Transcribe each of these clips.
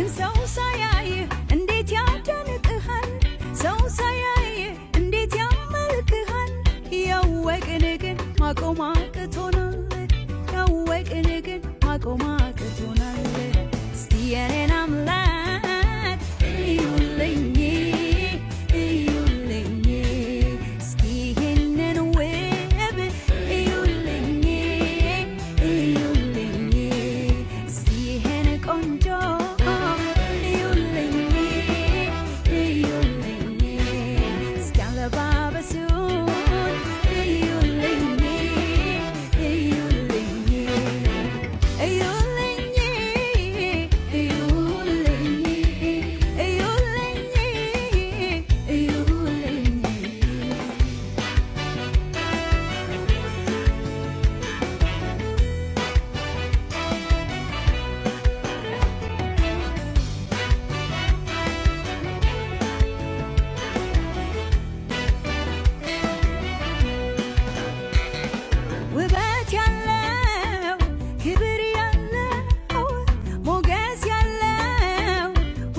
ግን ሰው ሳያይ እንዴት ያደንቅሃል ሰው ሳያይ እንዴት ያመልክሃል ያወቅን ግን ማቆም አቅቶናል ያወቅን ግን ማቆም አቅቶናል እስቲ የኔን አምላክ እዩልኝ እዩልኝ እስኪ ይህንን ውብ እዩልኝ እዩልኝ እስኪ ይህን ቆንጆ እዩልኝ እዩልኝ እስኪ አለባበሱን እዩልኝ እዩልኝ እዩልኝ እዩልኝ እዩልኝ እዩልኝ ውበት ያለው ክብር ያለው ሞገስ ያለው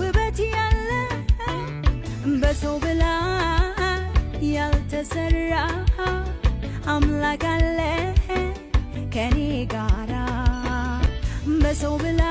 ውበት ያለው በሰው ብላ ያልተሰራ አምላክ አለ ከኔ ጋራ በሰው ብላ